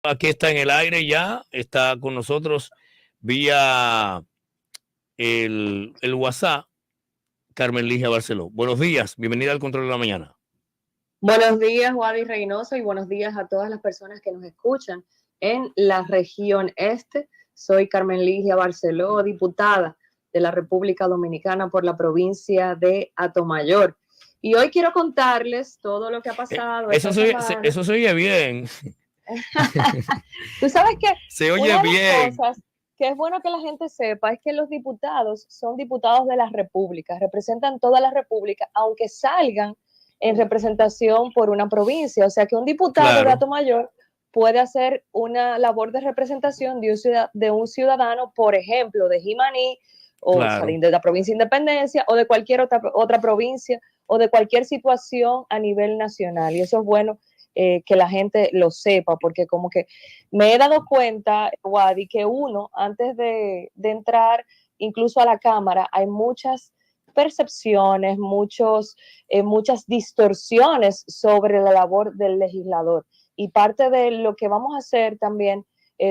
Aquí está en el aire ya, está con nosotros vía el WhatsApp, Carmen Ligia Barceló. Buenos días, bienvenida al Control de la Mañana. Buenos días, Wadi Reynoso, y buenos días a todas las personas que nos escuchan en la región este. Soy Carmen Ligia Barceló, diputada de la República Dominicana por la provincia de Atomayor. Y hoy quiero contarles todo lo que ha pasado esta semana. Eso se oye bien. Tú sabes que se oye una de bien. las cosas que es bueno que la gente sepa es que los diputados son diputados de la República, representan toda la República, aunque salgan en representación por una provincia. O sea que un diputado de Atomayor puede hacer una labor de representación de un ciudadano, por ejemplo, de Jimaní, o de la provincia de Independencia, o de cualquier otra provincia, o de cualquier situación a nivel nacional. Y eso es bueno que la gente lo sepa, porque como que me he dado cuenta, Wadi, que uno, antes de entrar incluso a la Cámara, hay muchas percepciones, muchas distorsiones sobre la labor del legislador. Y parte de lo que vamos a hacer también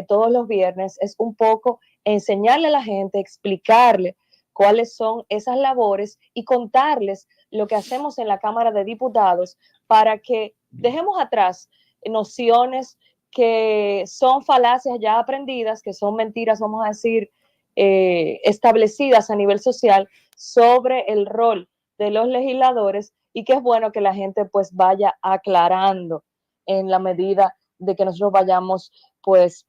todos los viernes es un poco enseñarle a la gente, explicarle cuáles son esas labores y contarles lo que hacemos en la Cámara de Diputados para que dejemos atrás nociones que son falacias ya aprendidas, que son mentiras, vamos a decir, establecidas a nivel social sobre el rol de los legisladores, y que es bueno que la gente pues vaya aclarando en la medida de que nosotros vayamos pues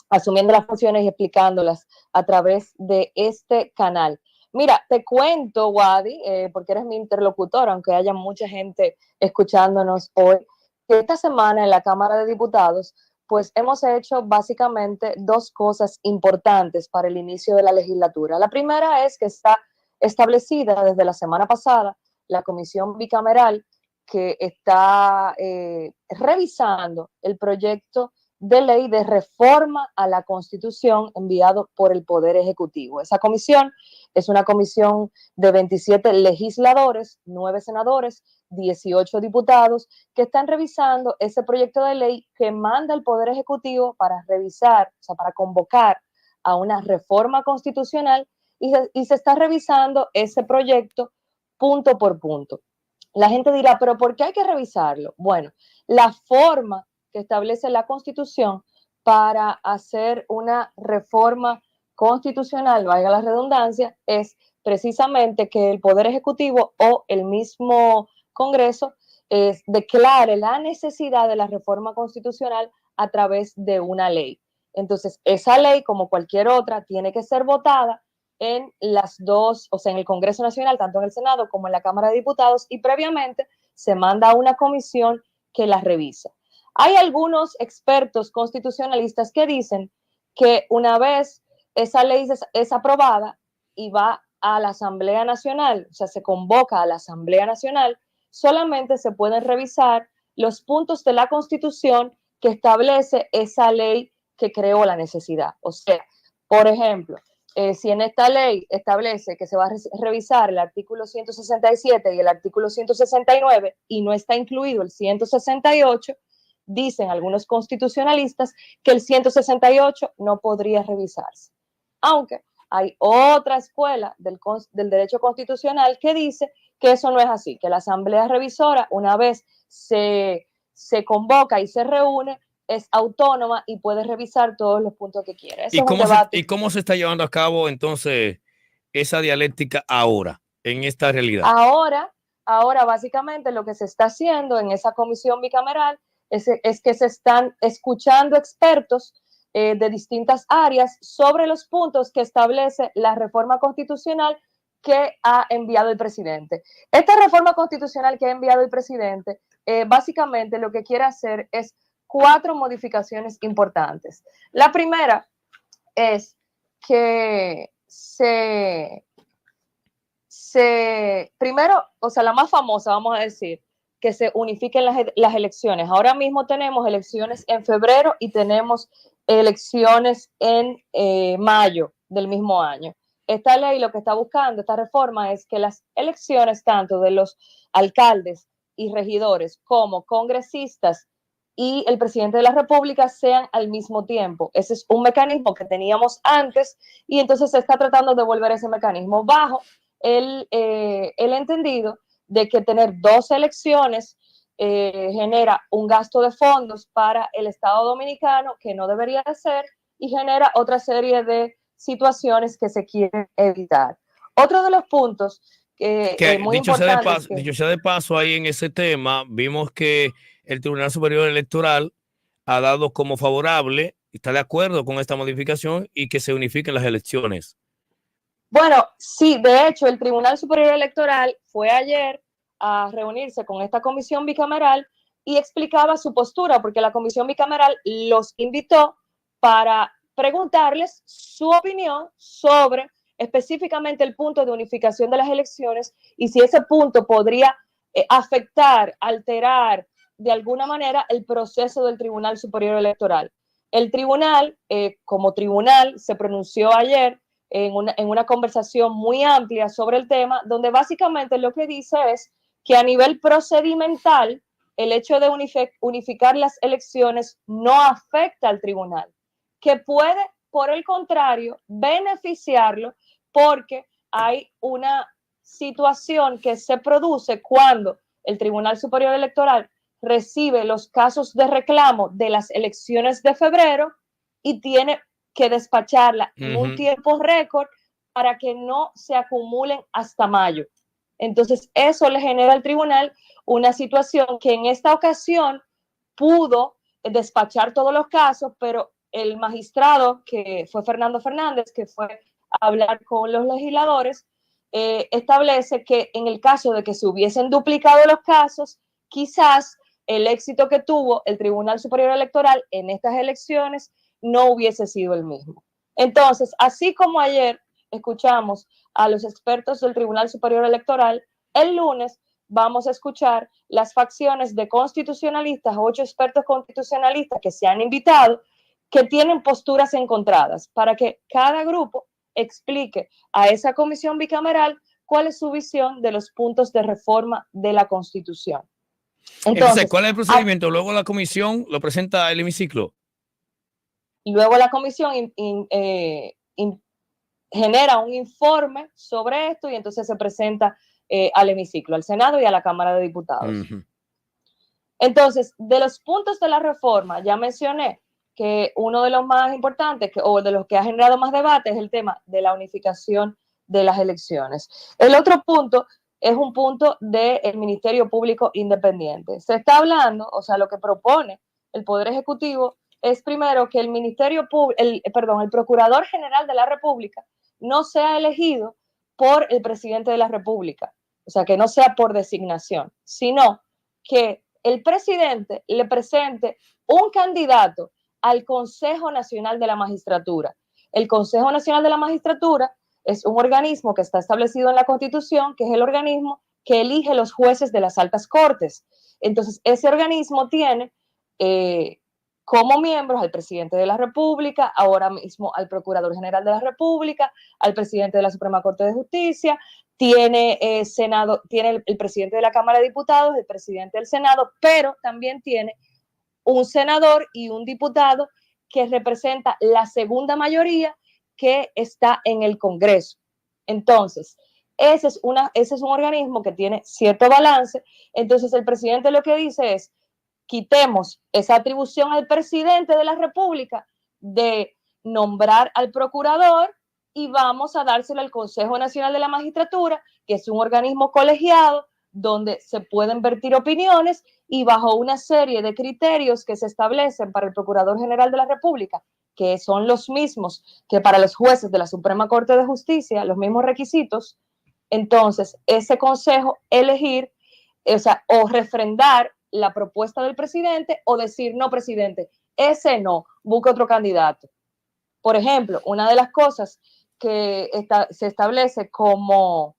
asumiendo las funciones y explicándolas a través de este canal. Mira, te cuento, Wadi, porque eres mi interlocutor, aunque haya mucha gente escuchándonos hoy, que esta semana en la Cámara de Diputados pues hemos hecho básicamente dos cosas importantes para el inicio de la legislatura. La primera es que está establecida desde la semana pasada la comisión bicameral que está revisando el proyecto de ley de reforma a la Constitución enviado por el Poder Ejecutivo. Esa comisión es una comisión de 27 legisladores, 9 senadores, 18 diputados, que están revisando ese proyecto de ley que manda el Poder Ejecutivo para revisar, o sea, para convocar a una reforma constitucional, y se está revisando ese proyecto punto por punto. La gente dirá, pero ¿por qué hay que revisarlo? Bueno, la forma que establece la Constitución para hacer una reforma constitucional, valga la redundancia, es precisamente que el Poder Ejecutivo o el mismo Congreso declare la necesidad de la reforma constitucional a través de una ley. Entonces, esa ley, como cualquier otra, tiene que ser votada en las dos, o sea, en el Congreso Nacional, tanto en el Senado como en la Cámara de Diputados, y previamente se manda a una comisión que la revisa. Hay algunos expertos constitucionalistas que dicen que una vez esa ley es aprobada y va a la Asamblea Nacional, o sea, se convoca a la Asamblea Nacional, solamente se pueden revisar los puntos de la Constitución que establece esa ley que creó la necesidad. O sea, por ejemplo, si en esta ley establece que se va a revisar el artículo 167 y el artículo 169 y no está incluido el 168, dicen algunos constitucionalistas que el 168 no podría revisarse. Aunque hay otra escuela del derecho constitucional que dice que eso no es así, que la Asamblea Revisora, una vez se convoca y se reúne, es autónoma y puede revisar todos los puntos que quiera. ¿Y cómo se está llevando a cabo entonces esa dialéctica ahora, en esta realidad? Ahora básicamente lo que se está haciendo en esa comisión bicameral es que se están escuchando expertos de distintas áreas sobre los puntos que establece la reforma constitucional que ha enviado el presidente. Esta reforma constitucional que ha enviado el presidente, básicamente lo que quiere hacer es 4 modificaciones importantes. La primera es que primero, o sea, la más famosa, vamos a decir, que se unifiquen las elecciones. Ahora mismo tenemos elecciones en febrero y tenemos elecciones en mayo del mismo año. Esta ley lo que está buscando, esta reforma, es que las elecciones tanto de los alcaldes y regidores como congresistas y el presidente de la República sean al mismo tiempo. Ese es un mecanismo que teníamos antes y entonces se está tratando de volver ese mecanismo bajo el entendido de que tener dos elecciones genera un gasto de fondos para el Estado Dominicano que no debería de ser y genera otra serie de situaciones que se quieren evitar. Otro de los puntos muy importantes. Dicho sea de paso, ahí en ese tema, vimos que el Tribunal Superior Electoral ha dado como favorable, está de acuerdo con esta modificación y que se unifiquen las elecciones. Bueno, sí, de hecho, el Tribunal Superior Electoral fue ayer a reunirse con esta comisión bicameral y explicaba su postura, porque la comisión bicameral los invitó para preguntarles su opinión sobre específicamente el punto de unificación de las elecciones y si ese punto podría afectar, alterar de alguna manera el proceso del Tribunal Superior Electoral. El tribunal, como tribunal, se pronunció ayer en una conversación muy amplia sobre el tema, donde básicamente lo que dice es que a nivel procedimental, el hecho de unificar las elecciones no afecta al tribunal, que puede, por el contrario, beneficiarlo porque hay una situación que se produce cuando el Tribunal Superior Electoral recibe los casos de reclamo de las elecciones de febrero y tiene que despacharla en un tiempo récord para que no se acumulen hasta mayo. Entonces, eso le genera al tribunal una situación que en esta ocasión pudo despachar todos los casos, pero el magistrado, que fue Fernando Fernández, que fue a hablar con los legisladores, establece que en el caso de que se hubiesen duplicado los casos, quizás el éxito que tuvo el Tribunal Superior Electoral en estas elecciones no hubiese sido el mismo. Entonces, así como ayer escuchamos a los expertos del Tribunal Superior Electoral, el lunes vamos a escuchar las facciones de constitucionalistas, 8 expertos constitucionalistas que se han invitado, que tienen posturas encontradas, para que cada grupo explique a esa comisión bicameral cuál es su visión de los puntos de reforma de la Constitución. Entonces, ¿cuál es el procedimiento? Luego la comisión lo presenta el hemiciclo. Luego la comisión genera un informe sobre esto y entonces se presenta al hemiciclo, al Senado y a la Cámara de Diputados. Entonces, de los puntos de la reforma, ya mencioné que uno de los más importantes o de los que ha generado más debate es el tema de la unificación de las elecciones. El otro punto es un punto del Ministerio Público Independiente. Se está hablando, o sea, lo que propone el Poder Ejecutivo es primero que el Procurador General de la República no sea elegido por el presidente de la República, o sea, que no sea por designación, sino que el presidente le presente un candidato al Consejo Nacional de la Magistratura. El Consejo Nacional de la Magistratura es un organismo que está establecido en la Constitución, que es el organismo que elige los jueces de las altas cortes. Entonces, ese organismo tiene como miembros al presidente de la República, ahora mismo al Procurador General de la República, al presidente de la Suprema Corte de Justicia, tiene Senado, tiene el presidente de la Cámara de Diputados, el presidente del Senado, pero también tiene un senador y un diputado que representa la segunda mayoría que está en el Congreso. Entonces, ese es un organismo que tiene cierto balance. Entonces, el presidente lo que dice es, quitemos esa atribución al presidente de la República de nombrar al procurador y vamos a dárselo al Consejo Nacional de la Magistratura, que es un organismo colegiado donde se pueden vertir opiniones y bajo una serie de criterios que se establecen para el Procurador General de la República, que son los mismos que para los jueces de la Suprema Corte de Justicia, los mismos requisitos. Entonces, ese consejo elegir, o refrendar la propuesta del presidente o decir, no, presidente, ese no, busque otro candidato. Por ejemplo, una de las cosas que se establece como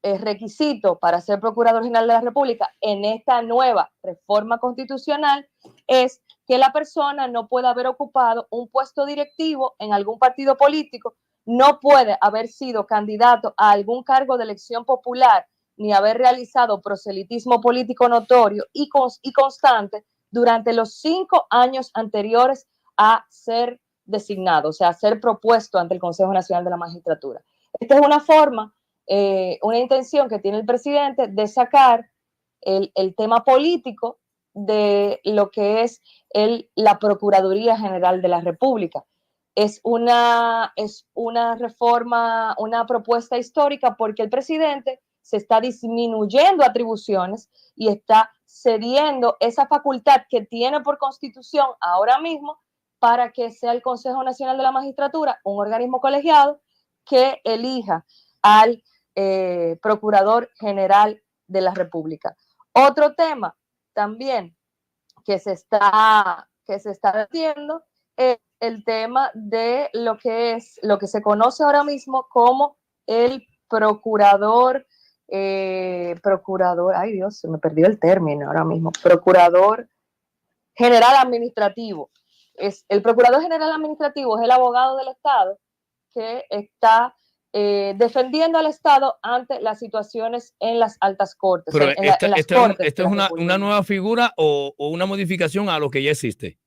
requisito para ser Procurador General de la República en esta nueva reforma constitucional es que la persona no pueda haber ocupado un puesto directivo en algún partido político, no puede haber sido candidato a algún cargo de elección popular ni haber realizado proselitismo político notorio y constante durante los 5 años anteriores a ser designado, o sea, a ser propuesto ante el Consejo Nacional de la Magistratura. Esta es una forma, una intención que tiene el presidente de sacar el tema político de lo que es la Procuraduría General de la República. Es una reforma, una propuesta histórica, porque el presidente se está disminuyendo atribuciones y está cediendo esa facultad que tiene por constitución ahora mismo para que sea el Consejo Nacional de la Magistratura, un organismo colegiado que elija al Procurador General de la República. Otro tema también que se está haciendo es el tema de lo que se conoce ahora mismo como el procurador, ay Dios, se me perdió el término ahora mismo, procurador general administrativo. El procurador general administrativo es el abogado del Estado que está defendiendo al Estado ante las situaciones en las altas cortes. Pero ¿Esta es una nueva figura o una modificación a lo que ya existe?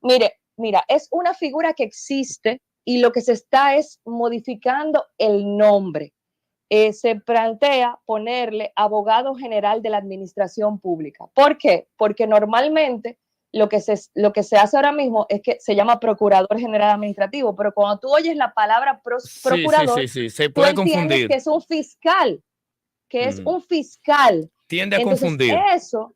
Mira, es una figura que existe y lo que se está es modificando el nombre. Se plantea ponerle abogado general de la administración pública. ¿Por qué? Porque normalmente lo que se hace ahora mismo es que se llama procurador general administrativo, pero cuando tú oyes la palabra procurador, sí, se puede confundir. Que es un fiscal, Tiende a confundir. Eso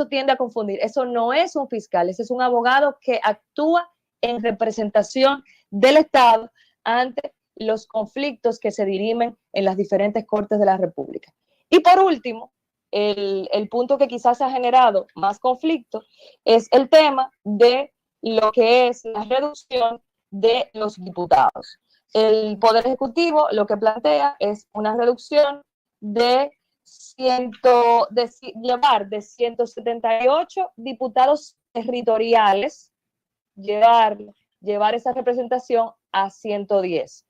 tiende a confundir. Eso no es un fiscal, ese es un abogado que actúa en representación del Estado ante los conflictos que se dirimen en las diferentes cortes de la República. Y por último, el punto que quizás ha generado más conflicto es el tema de lo que es la reducción de los diputados. El Poder Ejecutivo lo que plantea es una reducción de llevar de 178 diputados territoriales, llevar esa representación a 110.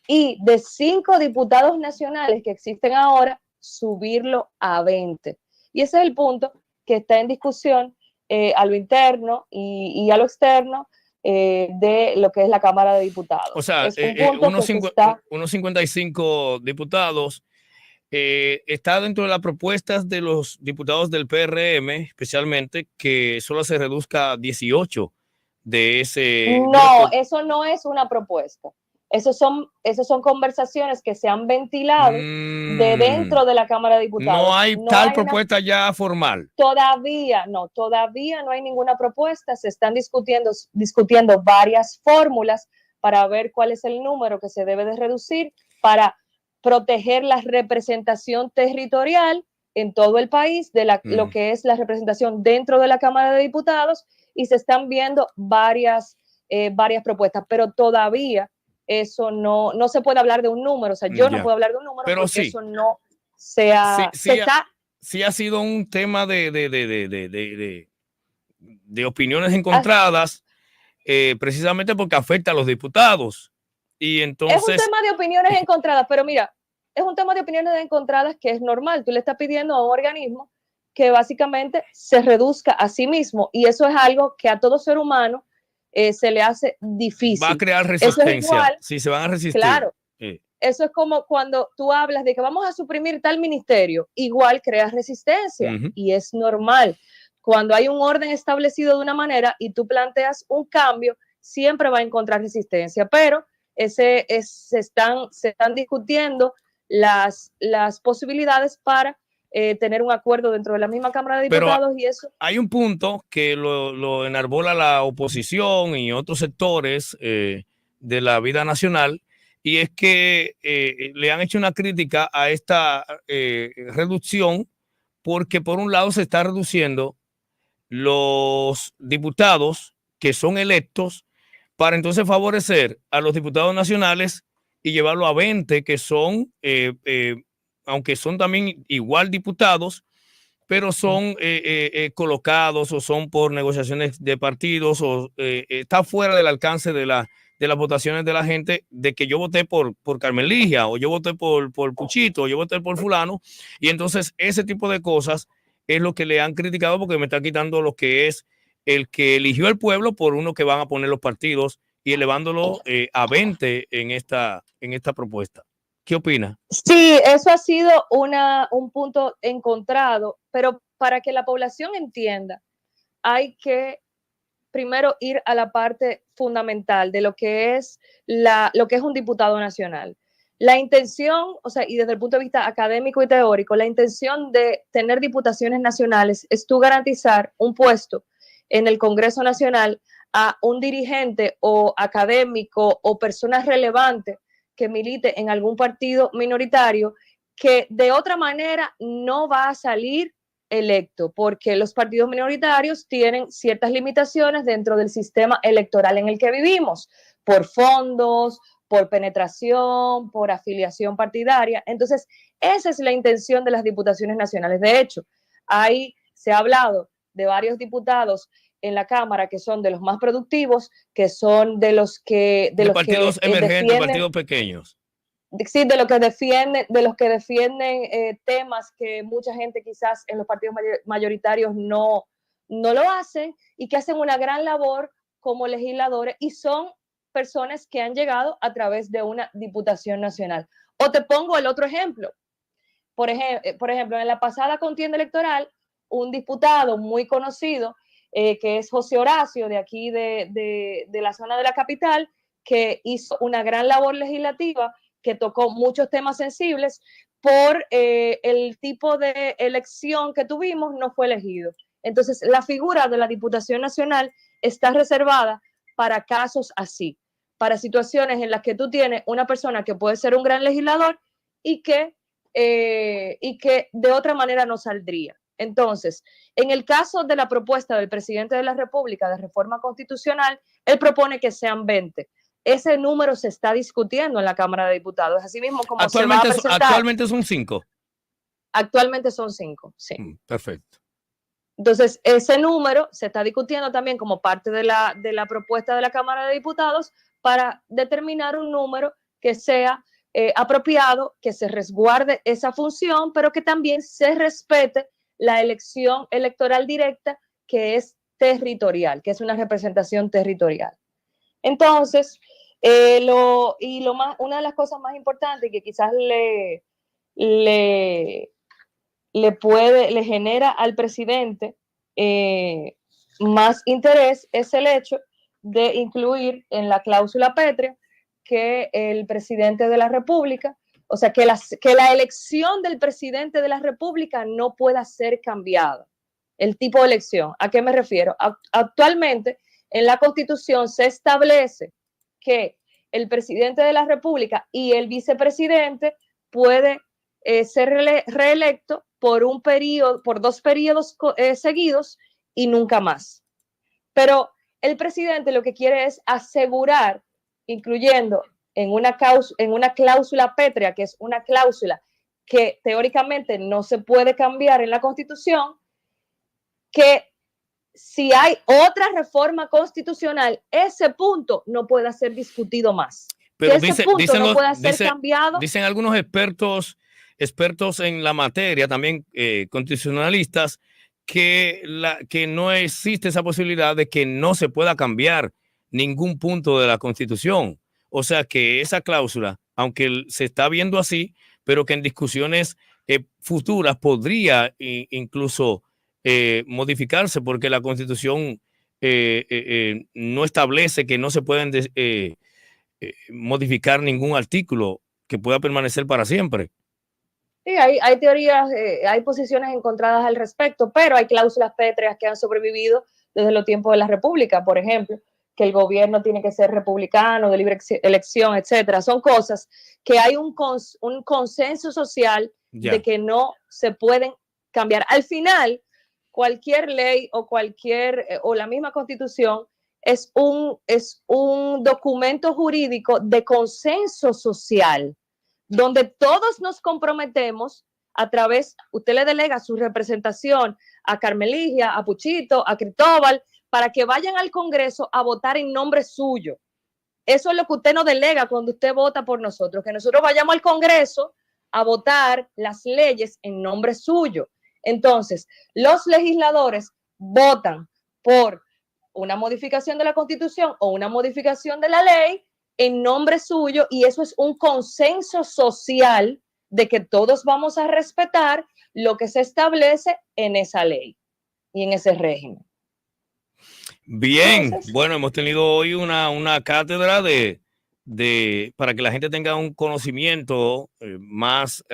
Y de 5 diputados nacionales que existen ahora, subirlo a 20. Y ese es el punto que está en discusión a lo interno y a lo externo de lo que es la Cámara de Diputados. O sea, unos 55 diputados está dentro de las propuestas de los diputados del PRM, especialmente, que solo se reduzca a 18 de ese... No, eso no es una propuesta. Esas son conversaciones que se han ventilado de dentro de la Cámara de Diputados. No hay propuesta ya formal. Todavía no hay ninguna propuesta. Se están discutiendo varias fórmulas para ver cuál es el número que se debe de reducir para proteger la representación territorial en todo el país de lo que es la representación dentro de la Cámara de Diputados, y se están viendo varias propuestas, pero todavía eso no se puede hablar de un número. O sea, yo no puedo hablar de un número, pero porque eso no se ha... Sí ha sido un tema de opiniones encontradas, precisamente porque afecta a los diputados. Y entonces... Es un tema de opiniones encontradas, pero mira, es un tema de opiniones encontradas que es normal. Tú le estás pidiendo a un organismo que básicamente se reduzca a sí mismo, y eso es algo que a todo ser humano se le hace difícil. Va a crear resistencia. Sí, se van a resistir. Claro. Eso es como cuando tú hablas de que vamos a suprimir tal ministerio, igual creas resistencia, y es normal. Cuando hay un orden establecido de una manera y tú planteas un cambio, siempre va a encontrar resistencia, pero se están discutiendo las posibilidades para tener un acuerdo dentro de la misma Cámara de Diputados. Pero y eso. Hay un punto que lo enarbola la oposición y otros sectores de la vida nacional, y es que le han hecho una crítica a esta reducción, porque por un lado se está reduciendo los diputados que son electos para entonces favorecer a los diputados nacionales y llevarlo a 20 que son, aunque son también igual diputados, pero son colocados o son por negociaciones de partidos o está fuera del alcance de de las votaciones de la gente, de que yo voté por Carmeligia, o yo voté por Puchito, o yo voté por fulano, y entonces ese tipo de cosas es lo que le han criticado, porque me está quitando lo que es el que eligió el pueblo por uno que van a poner los partidos y elevándolo a 20 en esta propuesta. ¿Qué opina? Sí, eso ha sido un punto encontrado, pero para que la población entienda, hay que primero ir a la parte fundamental de lo que es un diputado nacional. La intención, o sea, y desde el punto de vista académico y teórico, la intención de tener diputaciones nacionales es tú garantizar un puesto en el Congreso Nacional a un dirigente o académico o persona relevante que milite en algún partido minoritario que de otra manera no va a salir electo, porque los partidos minoritarios tienen ciertas limitaciones dentro del sistema electoral en el que vivimos, por fondos, por penetración, por afiliación partidaria. Entonces, esa es la intención de las diputaciones nacionales. De hecho, ahí se ha hablado de varios diputados en la Cámara que son de los más productivos, que son de los que partidos emergentes, partidos pequeños. Sí, de los que defienden temas que mucha gente quizás en los partidos mayoritarios no lo hacen, y que hacen una gran labor como legisladores, y son personas que han llegado a través de una diputación nacional. O te pongo el otro ejemplo. Por ejemplo, en la pasada contienda electoral, un diputado muy conocido, que es José Horacio, de aquí de la zona de la capital, que hizo una gran labor legislativa, que tocó muchos temas sensibles, por el tipo de elección que tuvimos, no fue elegido. Entonces, la figura de la Diputación Nacional está reservada para casos así, para situaciones en las que tú tienes una persona que puede ser un gran legislador y que de otra manera no saldría. Entonces, en el caso de la propuesta del presidente de la República de reforma constitucional, él propone que sean 20. Ese número se está discutiendo en la Cámara de Diputados, así mismo como se va a presentar. Actualmente son 5. Actualmente son 5, sí. Perfecto. Entonces, ese número se está discutiendo también como parte de la propuesta de la Cámara de Diputados, para determinar un número que sea apropiado, que se resguarde esa función, pero que también se respete la elección electoral directa, que es territorial, que es una representación territorial. Entonces, una de las cosas más importantes que quizás le genera al presidente más interés, es el hecho de incluir en la cláusula pétrea que el presidente de la República, o sea, que la elección del presidente de la República no pueda ser cambiada. El tipo de elección, ¿a qué me refiero? Actualmente, en la Constitución se establece que el presidente de la República y el vicepresidente puede ser reelecto por 2 periodos seguidos y nunca más. Pero el presidente lo que quiere es asegurar, incluyendo en una cláusula pétrea, que es una cláusula que teóricamente no se puede cambiar en la Constitución, que si hay otra reforma constitucional, ese punto no pueda ser discutido más. Pero que ese punto no pueda ser cambiado. Dicen algunos expertos en la materia, también constitucionalistas, que no existe esa posibilidad de que no se pueda cambiar ningún punto de la Constitución. O sea, que esa cláusula, aunque se está viendo así, pero que en discusiones futuras podría incluso modificarse, porque la Constitución no establece que no se pueden modificar ningún artículo que pueda permanecer para siempre. Sí, hay teorías, hay posiciones encontradas al respecto, pero hay cláusulas pétreas que han sobrevivido desde los tiempos de la República, por ejemplo, que el gobierno tiene que ser republicano, de libre elección, etcétera. Son cosas que hay un consenso social de que no se pueden cambiar. Al final, cualquier ley o la misma Constitución es un documento jurídico de consenso social, donde todos nos comprometemos a través, usted le delega su representación a Carmeligia, a Puchito, a Cristóbal, para que vayan al Congreso a votar en nombre suyo. eso es lo que usted nos delega cuando usted vota por nosotros, que nosotros vayamos al Congreso a votar las leyes en nombre suyo. Entonces, los legisladores votan por una modificación de la Constitución o una modificación de la ley en nombre suyo, y eso es un consenso social de que todos vamos a respetar lo que se establece en esa ley y en ese régimen. Bien, entonces, bueno, hemos tenido hoy una cátedra para que la gente tenga un conocimiento más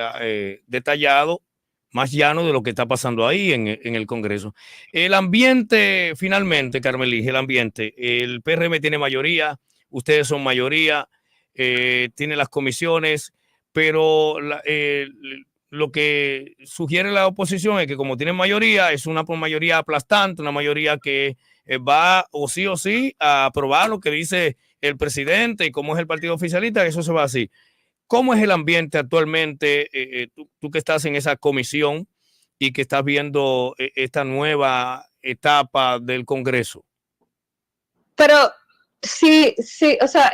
detallado, más llano de lo que está pasando ahí en el Congreso. El ambiente, finalmente, Carmelis, el ambiente, el PRM tiene mayoría, ustedes son mayoría, tiene las comisiones, pero lo que sugiere la oposición es que como tienen mayoría, es una mayoría aplastante, una mayoría que va o sí a aprobar lo que dice el presidente, y como es el partido oficialista, eso se va así. ¿Cómo es el ambiente actualmente? Tú que estás en esa comisión y que estás viendo esta nueva etapa del Congreso. Pero sí, o sea,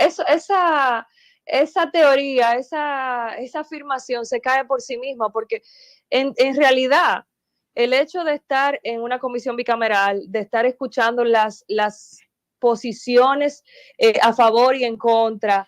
esa teoría, esa afirmación se cae por sí misma, porque en realidad el hecho de estar en una comisión bicameral, de estar escuchando las posiciones a favor y en contra,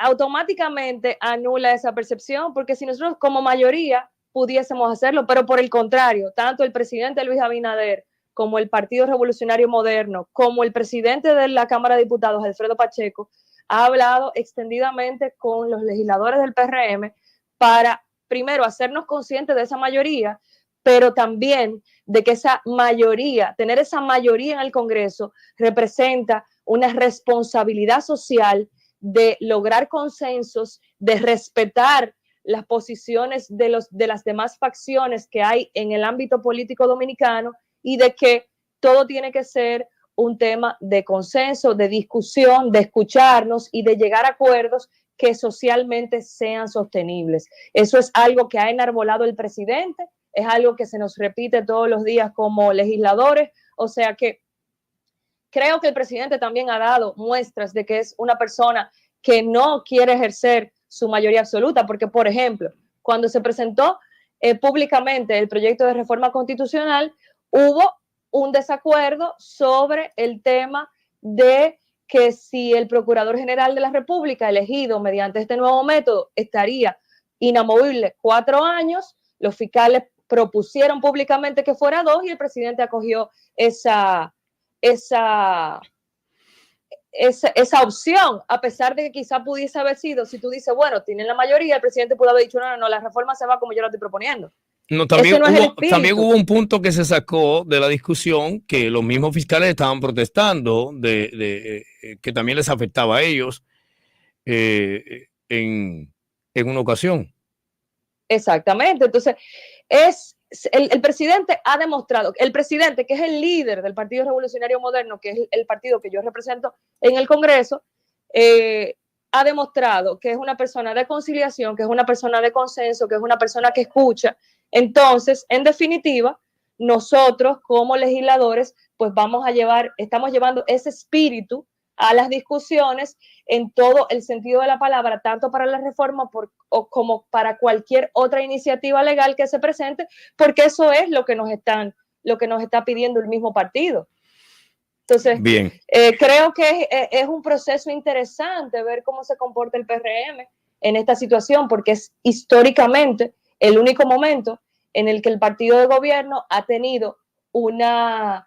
automáticamente anula esa percepción, porque si nosotros como mayoría pudiésemos hacerlo, pero por el contrario, tanto el presidente Luis Abinader como el Partido Revolucionario Moderno, como el presidente de la Cámara de Diputados, Alfredo Pacheco, ha hablado extendidamente con los legisladores del PRM para, primero, hacernos conscientes de esa mayoría, pero también de que esa mayoría, tener esa mayoría en el Congreso, representa una responsabilidad social de lograr consensos, de respetar las posiciones de las demás facciones que hay en el ámbito político dominicano, y de que todo tiene que ser un tema de consenso, de discusión, de escucharnos y de llegar a acuerdos que socialmente sean sostenibles. Eso es algo que ha enarbolado el presidente, es algo que se nos repite todos los días como legisladores, o sea que creo que el presidente también ha dado muestras de que es una persona que no quiere ejercer su mayoría absoluta, porque, por ejemplo, cuando se presentó públicamente el proyecto de reforma constitucional, hubo un desacuerdo sobre el tema de que si el Procurador General de la República, elegido mediante este nuevo método, estaría inamovible 4 años, los fiscales propusieron públicamente que fuera 2 y el presidente acogió esa opción, a pesar de que quizá pudiese haber sido, si tú dices, bueno, tienen la mayoría, el presidente pudo haber dicho, no, la reforma se va como yo la estoy proponiendo. No, también hubo un punto que se sacó de la discusión, que los mismos fiscales estaban protestando, que también les afectaba a ellos en una ocasión. Exactamente, entonces el presidente ha demostrado, el presidente, que es el líder del Partido Revolucionario Moderno, que es el partido que yo represento en el Congreso, ha demostrado que es una persona de conciliación, que es una persona de consenso, que es una persona que escucha. Entonces, en definitiva, nosotros como legisladores, pues estamos llevando ese espíritu a las discusiones en todo el sentido de la palabra, tanto para la reforma como para cualquier otra iniciativa legal que se presente, porque eso es lo que nos está pidiendo el mismo partido. Entonces, creo que es un proceso interesante ver cómo se comporta el PRM en esta situación, porque es históricamente el único momento en el que el partido de gobierno ha tenido una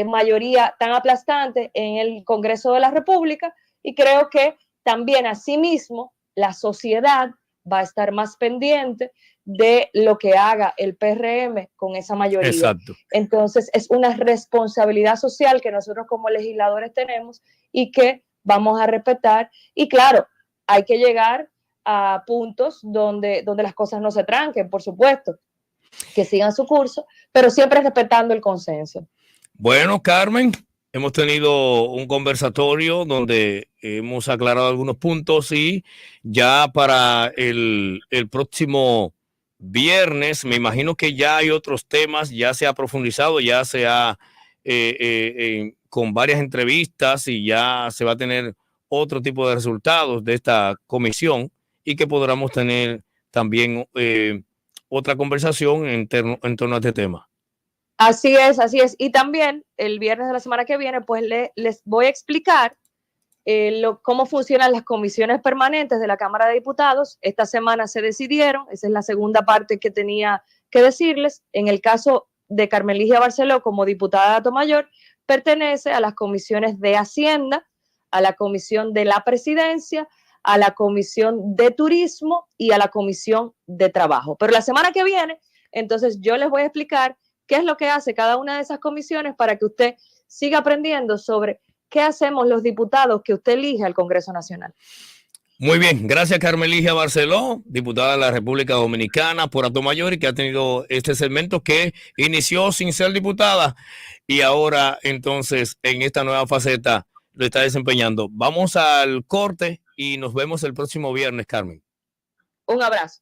mayoría tan aplastante en el Congreso de la República, y creo que también asimismo la sociedad va a estar más pendiente de lo que haga el PRM con esa mayoría. Exacto. Entonces es una responsabilidad social que nosotros como legisladores tenemos y que vamos a respetar, y claro, hay que llegar a puntos donde las cosas no se tranquen, por supuesto, que sigan su curso, pero siempre respetando el consenso. Bueno, Carmen, hemos tenido un conversatorio donde hemos aclarado algunos puntos, y ya para el próximo viernes me imagino que ya hay otros temas, ya se ha profundizado, ya se ha con varias entrevistas y ya se va a tener otro tipo de resultados de esta comisión y que podamos tener también otra conversación en torno a este tema. Así es, así es. Y también el viernes de la semana que viene, pues les voy a explicar cómo funcionan las comisiones permanentes de la Cámara de Diputados. Esta semana se decidieron, esa es la segunda parte que tenía que decirles. En el caso de Carmeligia Barceló, como diputada de Atomayor, pertenece a las comisiones de Hacienda, a la Comisión de la Presidencia, a la Comisión de Turismo y a la Comisión de Trabajo. Pero la semana que viene, entonces yo les voy a explicar qué es lo que hace cada una de esas comisiones para que usted siga aprendiendo sobre qué hacemos los diputados que usted elige al Congreso Nacional. Muy bien, gracias Carmeligia Barceló, diputada de la República Dominicana por Atomayor, y que ha tenido este segmento que inició sin ser diputada y ahora entonces en esta nueva faceta lo está desempeñando. Vamos al corte y nos vemos el próximo viernes, Carmen. Un abrazo.